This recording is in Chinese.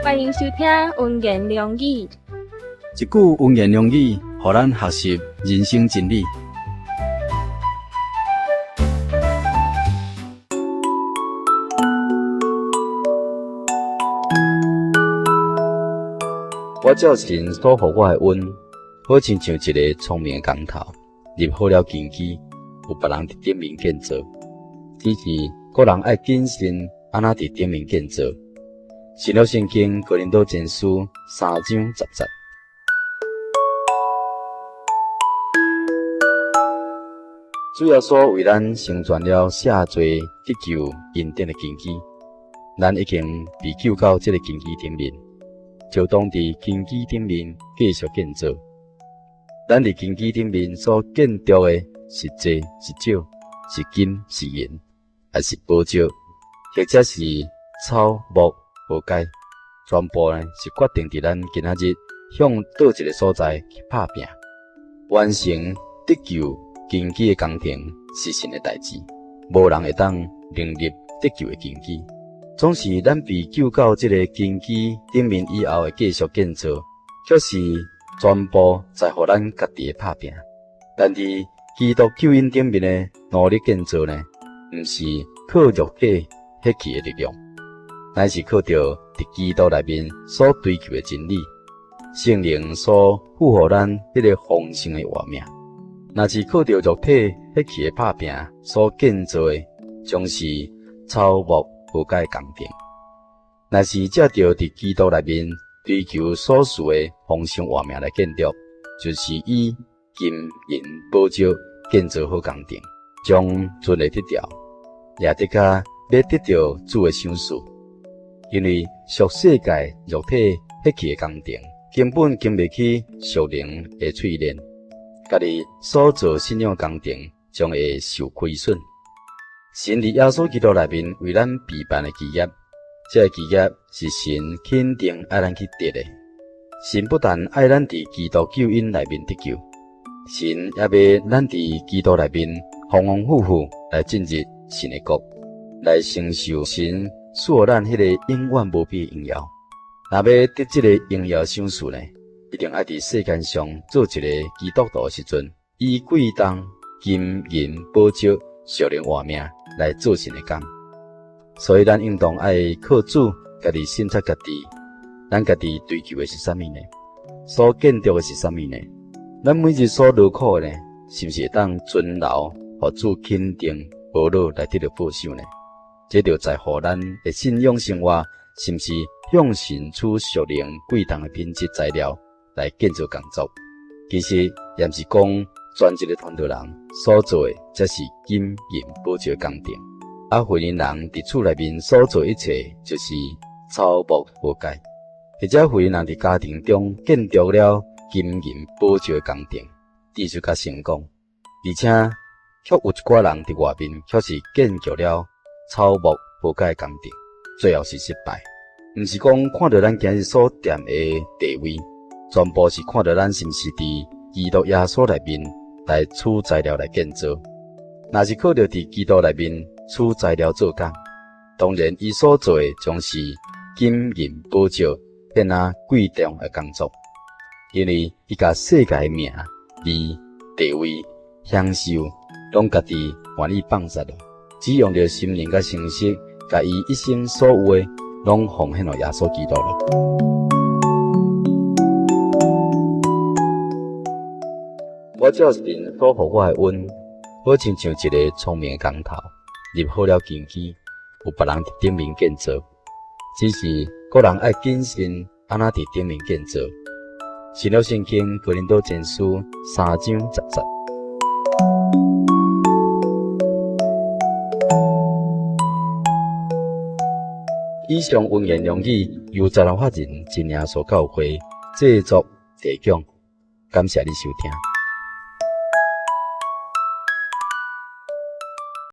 欢迎收听文言良语。一句文言良语，互咱学习人生真理。我照神所予我的恩，好亲像一个聪明的工头，入好了根基，有别人伫顶面建造。只是个人爱谨慎，安那伫顶面建造。新约圣经哥林多前书3章10节。主要说为咱成全了赦罪得救恩典的根基，咱已经被救到这个根基顶面，就当伫根基顶面继续建造。咱伫根基顶面所建筑的是济是少，是金是银，还是宝石，或者是草木无解，全部呢是决定伫咱今仔日向倒一个所在去打拼，完成得救根基的工程是神的代志，无人会当另立得救的根基。总是咱被救到这个根基顶面以后的继续建造，却是全部在乎咱家己的打拼。但伫基督救恩顶面的努力建造呢，毋是靠肉体迄起的力量，乃是靠着伫基督内面所追求的真理，圣灵所赋予咱迄个丰盛的活命。若是靠着肉体迄起的打拼所建造的，将是草木无解的工程。若是借着伫基督内面追求所需的丰盛活命来建筑，就是以金银宝石建造好工程，将准会得着，也得甲要得着主的赏赐。因为属世界肉体迄起的工程，根本经袂起属灵的淬炼，家己所做信仰工程将会受亏损。神伫耶稣基督内面为咱备办的基业，这个基业是神肯定爱咱去得的。神不但爱咱伫基督救恩内面得救，神也要咱伫基督内面丰丰富富来进入神的国，来承受神赐予咱迄个永远无比的荣耀。若要得这个荣耀赏赐呢，一定爱伫世间上做一个基督徒的时阵，以贵重金银宝石属灵活命来做神的工。所以咱应当爱靠主家己审察家己，咱家己追求的是啥物呢？所建筑的是啥物呢？咱每日所劳苦的呢，是毋是会当尊劳，互主肯定保罗来得到报酬呢？这就在乎咱的信仰生活是毋是向神取属灵贵重的品质材料来建造工作。其实也毋是讲全一个团队人所做的才是金银宝石工程，婚姻人伫厝内面所做一切就是草木无解，或者婚姻人伫家庭中建筑了金银宝石工程，秩序甲成功，而且却有一寡人伫外面却是建筑了草木无解工程，最后是失败。毋是讲看到咱今日所踮的地位，全部是看到咱是毋是伫基督耶稣内面来取材料来建造。若是靠着伫基督内面取材料做工，当然伊所做的将是金银宝石变啊贵重的工作，因为伊甲世界的名、利、地位、享受，拢家己愿意放下了，只用着心灵甲诚实，甲伊一生所有的，拢奉献了耶稣基督了。我照神所予我的恩，好亲像一个聪明的工头，入好了根基，有别人伫顶面建造。只是个人爱谨慎，安那伫顶面建造。新约圣经哥林多前书3章10节。以上文言良语由杂人法人真耶稣教会制作提供，感谢你收听。